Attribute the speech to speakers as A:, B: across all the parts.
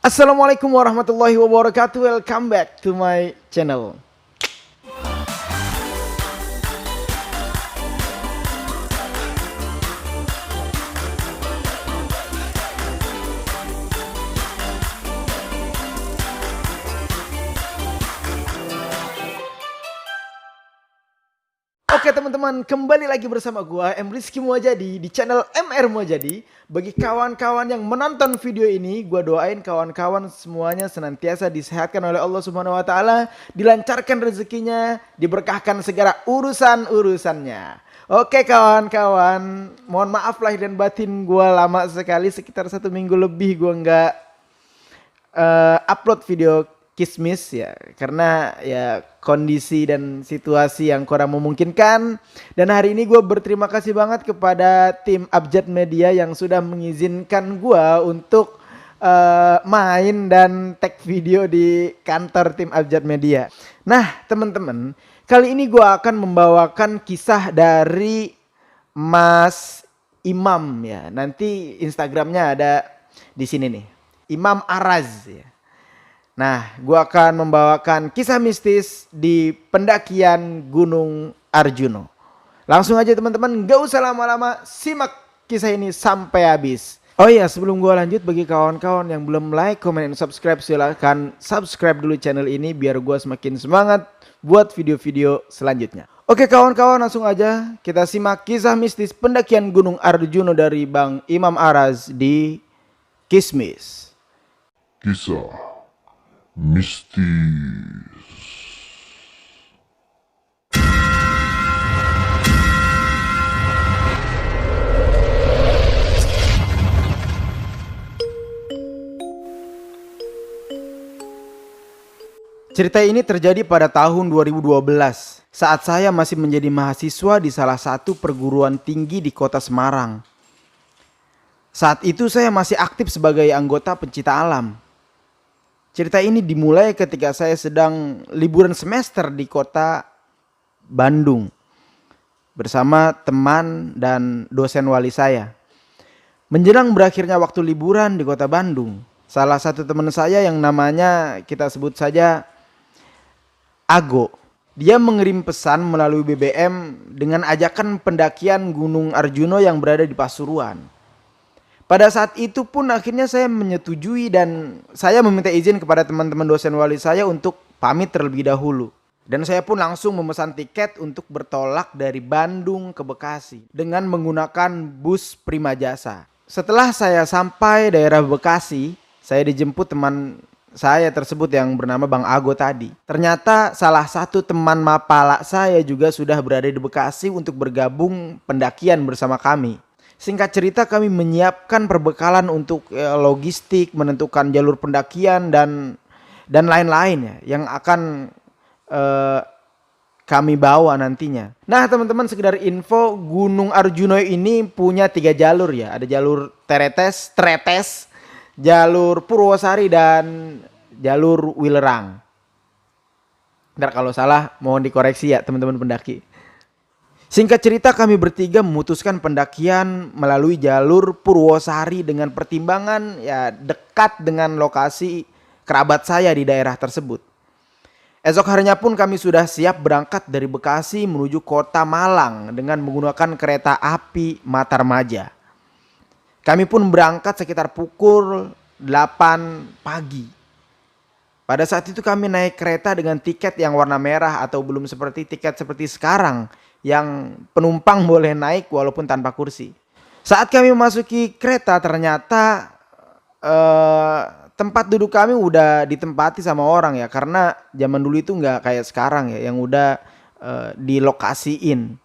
A: Assalamualaikum warahmatullahi wabarakatuh. Welcome back to my channel. Oke teman-teman, kembali lagi bersama gua M Rizky Muajadi di channel MR Muajadi. Bagi kawan-kawan yang menonton video ini, gua doain kawan-kawan semuanya senantiasa disehatkan oleh Allah Subhanahu wa taala, dilancarkan rezekinya, diberkahkan segala urusan-urusannya. Oke kawan-kawan, mohon maaf lahir dan batin gua lama sekali, sekitar 1 minggu lebih gua nggak upload video Kismis ya, karena ya kondisi dan situasi yang kurang memungkinkan. Dan hari ini gue berterima kasih banget kepada tim Abjad Media yang sudah mengizinkan gue untuk main dan tag video di kantor tim Abjad Media. Nah teman-teman, kali ini gue akan membawakan kisah dari Mas Imam ya. Nanti Instagramnya ada di sini nih, Imam Araz ya. Nah, gue akan membawakan kisah mistis di pendakian Gunung Arjuno. Langsung aja teman-teman, gak usah lama-lama, simak kisah ini sampai habis. Oh iya, sebelum gue lanjut, bagi kawan-kawan yang belum like, comment, dan subscribe, silahkan subscribe dulu channel ini biar gue semakin semangat buat video-video selanjutnya. Oke kawan-kawan, langsung aja kita simak kisah mistis pendakian Gunung Arjuno dari Bang Imam Araz di Kismis.
B: Kisah mistis.
A: Cerita ini terjadi pada tahun 2012 saat saya masih menjadi mahasiswa di salah satu perguruan tinggi di kota Semarang. Saat itu saya masih aktif sebagai anggota pencinta alam. Cerita ini dimulai ketika saya sedang liburan semester di kota Bandung bersama teman dan dosen wali saya. Menjelang berakhirnya waktu liburan di kota Bandung, salah satu teman saya yang namanya kita sebut saja Ago, dia mengirim pesan melalui BBM dengan ajakan pendakian Gunung Arjuno yang berada di Pasuruan. Pada saat itu pun akhirnya saya menyetujui dan saya meminta izin kepada teman-teman dosen wali saya untuk pamit terlebih dahulu. Dan saya pun langsung memesan tiket untuk bertolak dari Bandung ke Bekasi dengan menggunakan bus Prima Jasa. Setelah saya sampai daerah Bekasi, saya dijemput teman saya tersebut yang bernama Bang Ago tadi. Ternyata salah satu teman mapala saya juga sudah berada di Bekasi untuk bergabung pendakian bersama kami. Singkat cerita, kami menyiapkan perbekalan untuk logistik, menentukan jalur pendakian dan lain-lain ya yang akan kami bawa nantinya. Nah teman-teman, sekedar info, Gunung Arjuno ini punya 3 jalur ya. Ada jalur Tretes, jalur Purwosari dan jalur Wilerang. Ntar kalau salah mohon dikoreksi ya teman-teman pendaki. Singkat cerita, kami bertiga memutuskan pendakian melalui jalur Purwosari dengan pertimbangan ya dekat dengan lokasi kerabat saya di daerah tersebut. Esok harinya pun kami sudah siap berangkat dari Bekasi menuju kota Malang dengan menggunakan kereta api Matarmaja. Kami pun berangkat sekitar pukul 8 pagi. Pada saat itu kami naik kereta dengan tiket yang warna merah atau belum seperti tiket seperti sekarang yang penumpang boleh naik walaupun tanpa kursi. Saat kami memasuki kereta, ternyata tempat duduk kami udah ditempati sama orang ya, karena zaman dulu itu nggak kayak sekarang ya yang udah dilokasiin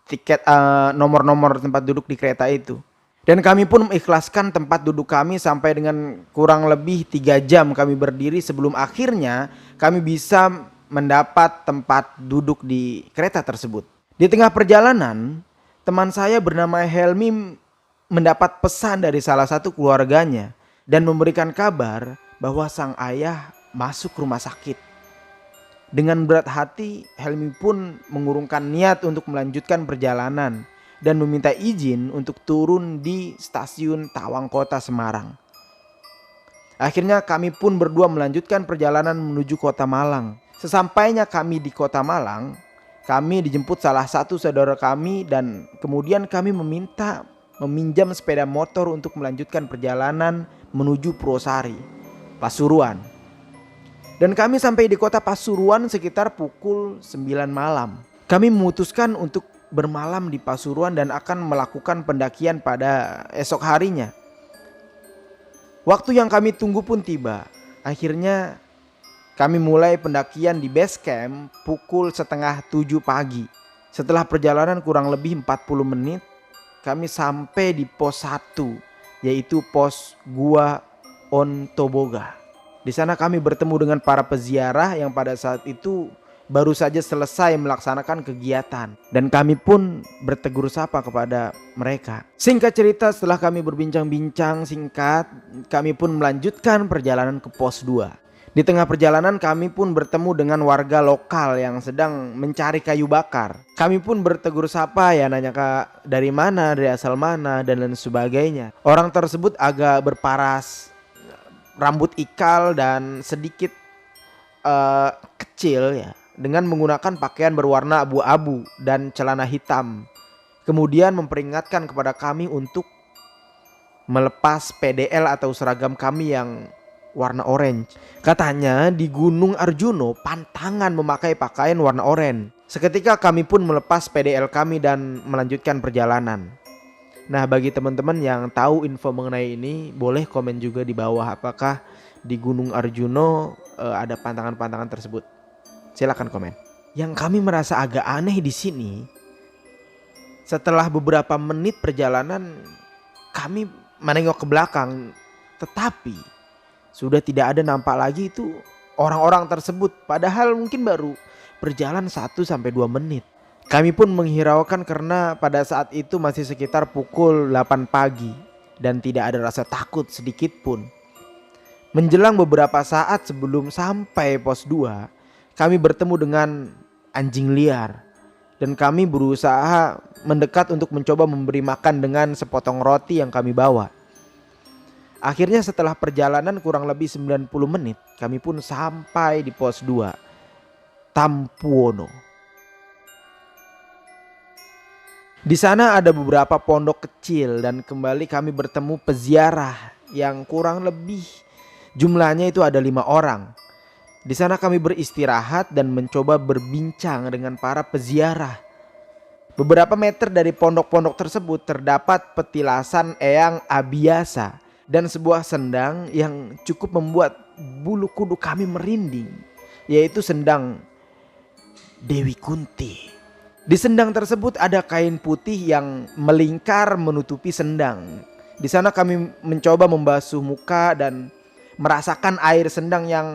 A: tiket nomor-nomor tempat duduk di kereta itu. Dan kami pun mengikhlaskan tempat duduk kami sampai dengan kurang lebih 3 jam kami berdiri sebelum akhirnya kami bisa mendapat tempat duduk di kereta tersebut. Di tengah perjalanan, teman saya bernama Helmi mendapat pesan dari salah satu keluarganya dan memberikan kabar bahwa sang ayah masuk rumah sakit. Dengan berat hati, Helmi pun mengurungkan niat untuk melanjutkan perjalanan dan meminta izin untuk turun di stasiun Tawang Kota Semarang. Akhirnya kami pun berdua melanjutkan perjalanan menuju kota Malang. Sesampainya kami di kota Malang, kami dijemput salah satu saudara kami dan kemudian kami meminjam sepeda motor untuk melanjutkan perjalanan menuju Purwosari, Pasuruan. Dan kami sampai di kota Pasuruan sekitar pukul 9 malam. Kami memutuskan untuk bermalam di Pasuruan dan akan melakukan pendakian pada esok harinya. Waktu yang kami tunggu pun tiba. Akhirnya kami mulai pendakian di base camp pukul setengah 7 pagi. Setelah perjalanan kurang lebih 40 menit, kami sampai di pos 1, yaitu pos Gua Ontoboga. Di sana kami bertemu dengan para peziarah yang pada saat itu baru saja selesai melaksanakan kegiatan. Dan kami pun bertegur sapa kepada mereka. Singkat cerita, setelah kami berbincang-bincang singkat, kami pun melanjutkan perjalanan ke pos 2. Di tengah perjalanan kami pun bertemu dengan warga lokal yang sedang mencari kayu bakar. Kami pun bertegur sapa, ya nanya dari mana, dari asal mana, dan lain sebagainya. Orang tersebut agak berparas, rambut ikal dan sedikit kecil ya, dengan menggunakan pakaian berwarna abu-abu dan celana hitam. Kemudian memperingatkan kepada kami untuk melepas PDL atau seragam kami yang warna orange. Katanya di Gunung Arjuno pantangan memakai pakaian warna oranye. Seketika kami pun melepas PDL kami dan melanjutkan perjalanan. Nah, bagi teman-teman yang tahu info mengenai ini, boleh komen juga di bawah apakah di Gunung Arjuno ada pantangan-pantangan tersebut. Silakan komen. Yang kami merasa agak aneh di sini, setelah beberapa menit perjalanan kami menengok ke belakang, tetapi sudah tidak ada nampak lagi itu orang-orang tersebut. Padahal mungkin baru berjalan 1-2 menit. Kami pun menghiraukan karena pada saat itu masih sekitar pukul 8 pagi dan tidak ada rasa takut sedikit pun. Menjelang beberapa saat sebelum sampai pos 2, kami bertemu dengan anjing liar dan kami berusaha mendekat untuk mencoba memberi makan dengan sepotong roti yang kami bawa. Akhirnya setelah perjalanan kurang lebih 90 menit, kami pun sampai di pos 2, Tampuono. Di sana ada beberapa pondok kecil dan kembali kami bertemu peziarah yang kurang lebih jumlahnya itu ada 5 orang. Di sana kami beristirahat dan mencoba berbincang dengan para peziarah. Beberapa meter dari pondok-pondok tersebut terdapat petilasan Eyang Abiasa dan sebuah sendang yang cukup membuat bulu kuduk kami merinding, yaitu sendang Dewi Kunti. Di sendang tersebut ada kain putih yang melingkar menutupi sendang. Di sana kami mencoba membasuh muka dan merasakan air sendang yang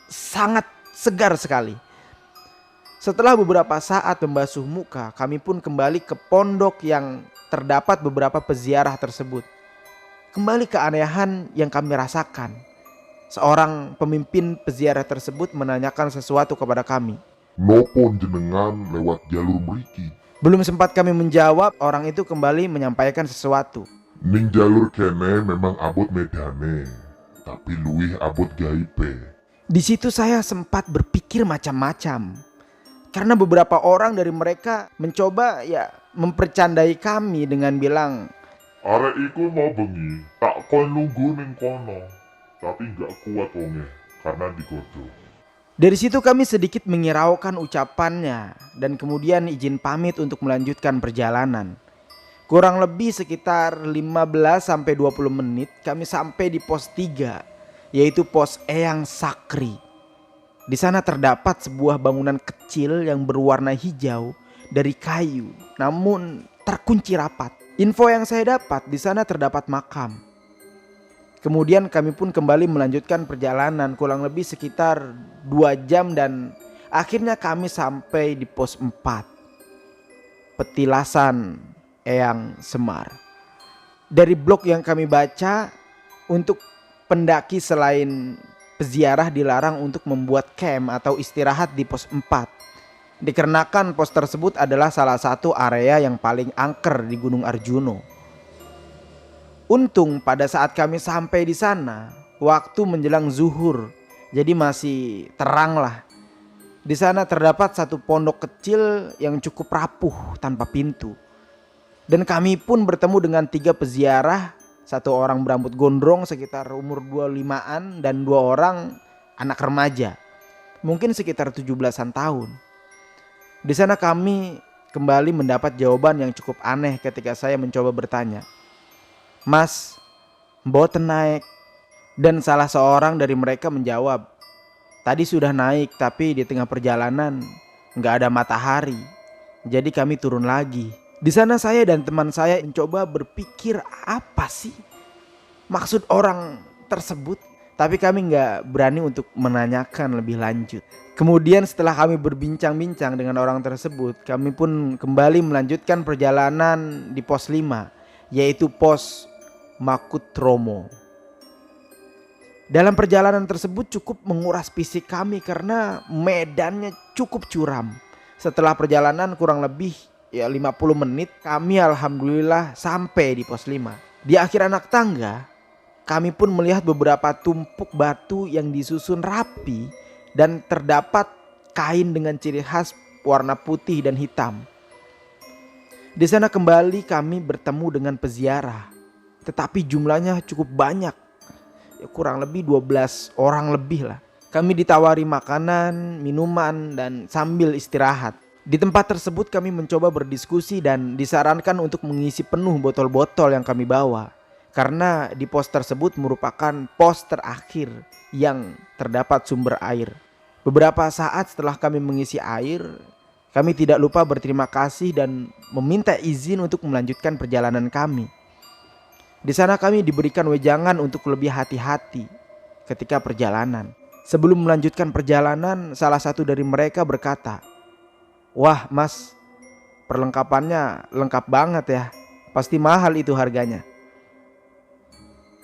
A: sangat segar sekali. Setelah beberapa saat membasuh muka, kami pun kembali ke pondok yang terdapat beberapa peziarah tersebut. Kembali keanehan yang kami rasakan. Seorang pemimpin peziarah tersebut menanyakan sesuatu kepada kami.
B: Nopo jenengan lewat jalur mriki?
A: Belum sempat kami menjawab, orang itu kembali menyampaikan sesuatu.
B: Ning jalur kene memang abot medane, tapi luwih abot gaibe.
A: Di situ saya sempat berpikir macam-macam. Karena beberapa orang dari mereka mencoba mempercandai kami dengan bilang,
B: Arek iku mau bengi, tak kon nunggu ning kono, tapi gak kuat wonge karena digodhog.
A: Dari situ kami sedikit mengiraukan ucapannya dan kemudian izin pamit untuk melanjutkan perjalanan. Kurang lebih sekitar 15-20 menit kami sampai di pos 3, yaitu pos Eyang Sakri. Di sana terdapat sebuah bangunan kecil yang berwarna hijau dari kayu, namun terkunci rapat. Info yang saya dapat, di sana terdapat makam. Kemudian kami pun kembali melanjutkan perjalanan kurang lebih sekitar 2 jam dan akhirnya kami sampai di pos 4, Petilasan Eyang Semar. Dari blog yang kami baca, untuk pendaki selain peziarah dilarang untuk membuat camp atau istirahat di pos 4. Dikarenakan pos tersebut adalah salah satu area yang paling angker di Gunung Arjuno. Untung pada saat kami sampai di sana, waktu menjelang zuhur, jadi masih terang lah. Di sana terdapat satu pondok kecil yang cukup rapuh tanpa pintu. Dan kami pun bertemu dengan 3 peziarah, satu orang berambut gondrong sekitar umur 25-an dan 2 orang anak remaja, mungkin sekitar 17-an tahun. Di sana kami kembali mendapat jawaban yang cukup aneh ketika saya mencoba bertanya, "Mas, mboten naik?" Dan salah seorang dari mereka menjawab, "Tadi sudah naik tapi di tengah perjalanan nggak ada matahari, jadi kami turun lagi." Di sana saya dan teman saya mencoba berpikir apa sih maksud orang tersebut, tapi kami nggak berani untuk menanyakan lebih lanjut. Kemudian setelah kami berbincang-bincang dengan orang tersebut, kami pun kembali melanjutkan perjalanan di pos 5, yaitu pos Makutromo. Dalam perjalanan tersebut cukup menguras fisik kami karena medannya cukup curam. Setelah perjalanan kurang lebih 50 menit, kami alhamdulillah sampai di pos 5. Di akhir anak tangga, kami pun melihat beberapa tumpuk batu yang disusun rapi dan terdapat kain dengan ciri khas warna putih dan hitam. Di sana kembali kami bertemu dengan peziarah, tetapi jumlahnya cukup banyak, kurang lebih 12 orang lebih lah. Kami ditawari makanan, minuman, dan sambil istirahat. Di tempat tersebut kami mencoba berdiskusi dan disarankan untuk mengisi penuh botol-botol yang kami bawa, karena di pos tersebut merupakan pos terakhir yang terdapat sumber air. Beberapa saat setelah kami mengisi air, kami tidak lupa berterima kasih dan meminta izin untuk melanjutkan perjalanan kami. Di sana kami diberikan wejangan untuk lebih hati-hati ketika perjalanan. Sebelum melanjutkan perjalanan, salah satu dari mereka berkata, "Wah mas, perlengkapannya lengkap banget ya, pasti mahal itu harganya."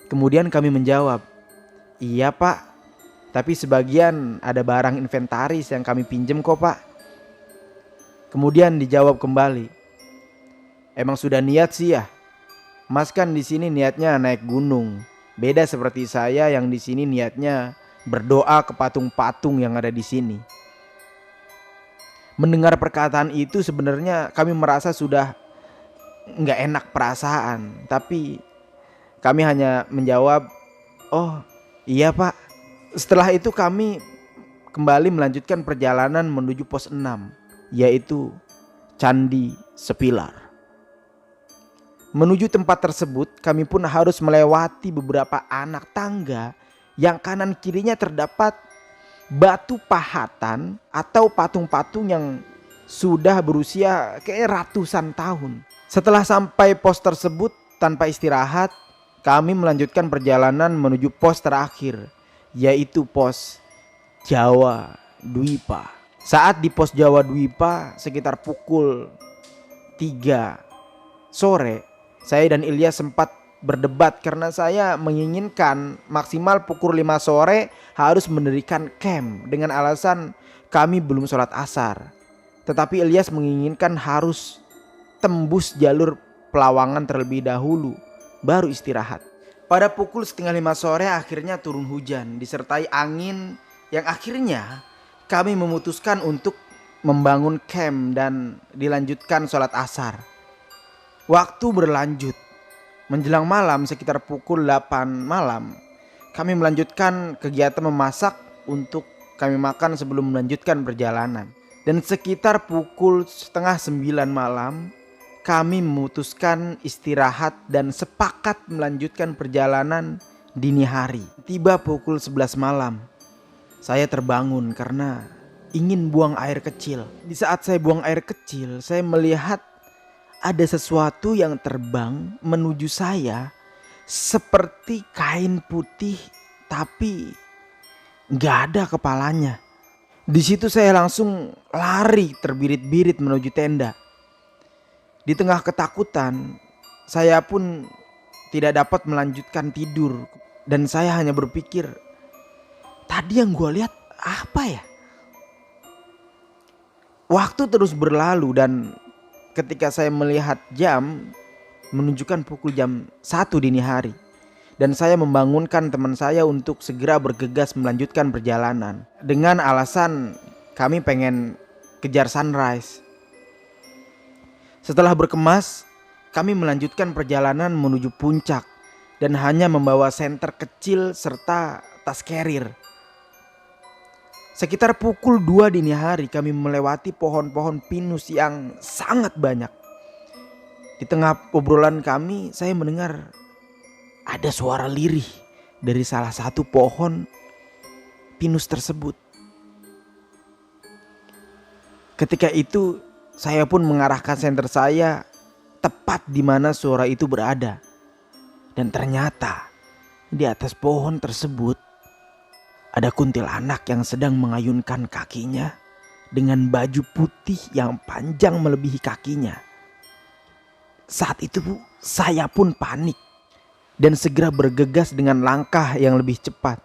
A: Kemudian kami menjawab, "Iya pak, tapi sebagian ada barang inventaris yang kami pinjem kok pak." Kemudian dijawab kembali, "Emang sudah niat sih ya? Mas kan di sini niatnya naik gunung, beda seperti saya yang di sini niatnya berdoa ke patung-patung yang ada di sini." Mendengar perkataan itu sebenarnya kami merasa sudah nggak enak perasaan, tapi kami hanya menjawab, "Oh iya pak." Setelah itu kami kembali melanjutkan perjalanan menuju pos 6, yaitu Candi Sepilar. Menuju tempat tersebut kami pun harus melewati beberapa anak tangga yang kanan kirinya terdapat batu pahatan atau patung-patung yang sudah berusia kayak ratusan tahun. Setelah sampai pos tersebut tanpa istirahat, kami melanjutkan perjalanan menuju pos terakhir, yaitu pos Jawa Dwipa. Saat di pos Jawa Dwipa sekitar pukul 3 sore, saya dan Ilyas sempat berdebat karena saya menginginkan maksimal pukul 5 sore harus mendirikan camp dengan alasan kami belum sholat asar. Tetapi Ilyas menginginkan harus tembus jalur Pelawangan terlebih dahulu, baru istirahat. Pada pukul setengah 5 sore akhirnya turun hujan disertai angin yang akhirnya kami memutuskan untuk membangun camp dan dilanjutkan sholat asar. Waktu berlanjut. Menjelang malam sekitar pukul 8 malam, kami melanjutkan kegiatan memasak untuk kami makan sebelum melanjutkan perjalanan. Dan sekitar pukul setengah 9 malam, kami memutuskan istirahat dan sepakat melanjutkan perjalanan dini hari. Tiba pukul 11 malam, saya terbangun karena ingin buang air kecil. Di saat saya buang air kecil, saya melihat ada sesuatu yang terbang menuju saya seperti kain putih tapi nggak ada kepalanya. Di situ saya langsung lari terbirit-birit menuju tenda. Di tengah ketakutan, saya pun tidak dapat melanjutkan tidur dan saya hanya berpikir, tadi yang gue lihat apa ya? Waktu terus berlalu dan ketika saya melihat jam menunjukkan pukul jam 1 dini hari. dan saya membangunkan teman saya untuk segera bergegas melanjutkan perjalanan dengan alasan kami pengen kejar sunrise. Setelah berkemas, kami melanjutkan perjalanan menuju puncak dan hanya membawa senter kecil serta tas carrier. Sekitar pukul 2 dini hari kami melewati pohon-pohon pinus yang sangat banyak. Di tengah obrolan kami, saya mendengar ada suara lirih dari salah satu pohon pinus tersebut. Ketika itu saya pun mengarahkan senter saya tepat di mana suara itu berada. Dan ternyata di atas pohon tersebut ada kuntilanak yang sedang mengayunkan kakinya dengan baju putih yang panjang melebihi kakinya. Saat itu saya pun panik dan segera bergegas dengan langkah yang lebih cepat.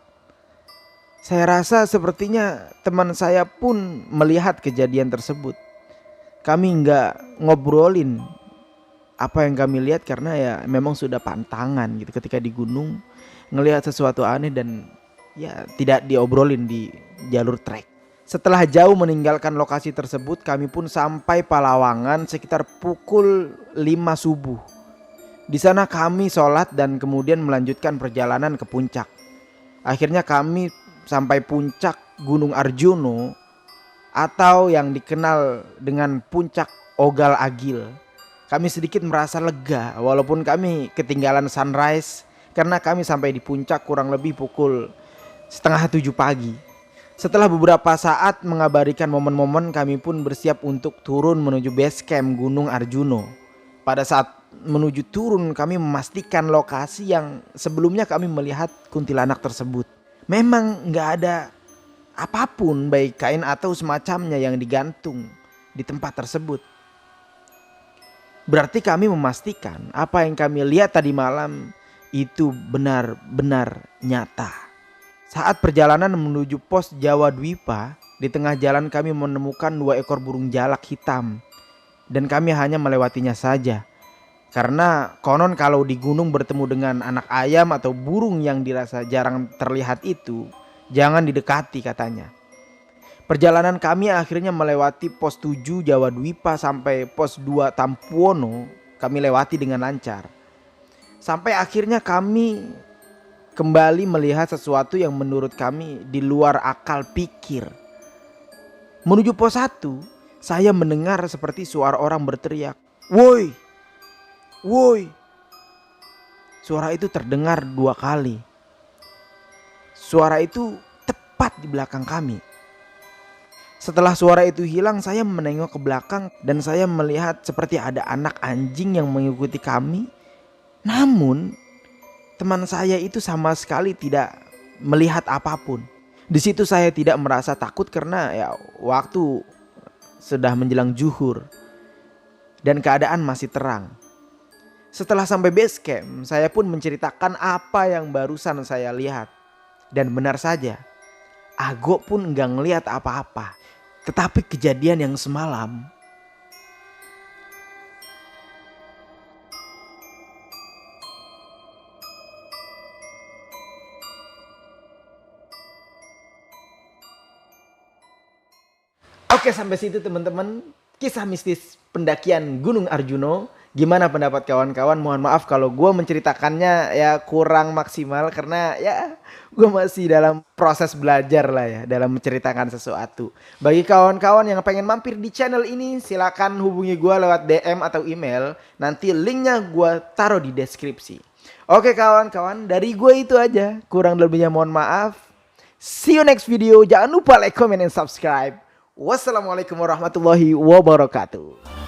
A: Saya rasa sepertinya teman saya pun melihat kejadian tersebut. Kami nggak ngobrolin apa yang kami lihat karena ya memang sudah pantangan gitu ketika di gunung ngelihat sesuatu aneh dan ya tidak diobrolin di jalur trek. Setelah jauh meninggalkan lokasi tersebut, kami pun sampai Palawangan sekitar pukul 5 subuh. Di sana kami sholat dan kemudian melanjutkan perjalanan ke puncak. Akhirnya kami sampai puncak Gunung Arjuno atau yang dikenal dengan puncak Ogal Agil. Kami sedikit merasa lega walaupun kami ketinggalan sunrise karena kami sampai di puncak kurang lebih pukul 6:30 pagi. Setelah beberapa saat mengabadikan momen-momen, kami pun bersiap untuk turun menuju base camp Gunung Arjuno. Pada saat menuju turun, kami memastikan lokasi yang sebelumnya kami melihat kuntilanak tersebut. Memang nggak ada apapun baik kain atau semacamnya yang digantung di tempat tersebut. Berarti kami memastikan apa yang kami lihat tadi malam itu benar-benar nyata. Saat perjalanan menuju pos Jawa Dwipa, di tengah jalan kami menemukan 2 ekor burung jalak hitam. Dan kami hanya melewatinya saja. Karena konon kalau di gunung bertemu dengan anak ayam atau burung yang dirasa jarang terlihat itu, jangan didekati katanya. Perjalanan kami akhirnya melewati pos 7 Jawa Dwipa sampai pos 2 Tampuono kami lewati dengan lancar. Sampai akhirnya kami kembali melihat sesuatu yang menurut kami di luar akal pikir. Menuju pos 1, saya mendengar seperti suara orang berteriak, "Woi! Woi!" Suara itu terdengar 2 kali. Suara itu tepat di belakang kami. Setelah suara itu hilang, saya menengok ke belakang dan saya melihat seperti ada anak anjing yang mengikuti kami. Namun teman saya itu sama sekali tidak melihat apapun. Di situ saya tidak merasa takut karena ya waktu sudah menjelang zuhur dan keadaan masih terang. Setelah sampai base camp, saya pun menceritakan apa yang barusan saya lihat. Dan benar saja, Ago pun enggak ngelihat apa-apa. Tetapi kejadian yang semalam Oke, sampai situ teman-teman kisah mistis pendakian Gunung Arjuno. Gimana pendapat kawan-kawan? Mohon maaf kalau gue menceritakannya ya kurang maksimal karena ya gue masih dalam proses belajar lah ya dalam menceritakan sesuatu. Bagi kawan-kawan yang pengen mampir di channel ini, silakan hubungi gue lewat DM atau email. Nanti linknya gue taruh di deskripsi. Oke kawan-kawan, dari gue itu aja. Kurang lebihnya mohon maaf. See you next video. Jangan lupa like, comment, and subscribe. Wassalamualaikum warahmatullahi wabarakatuh.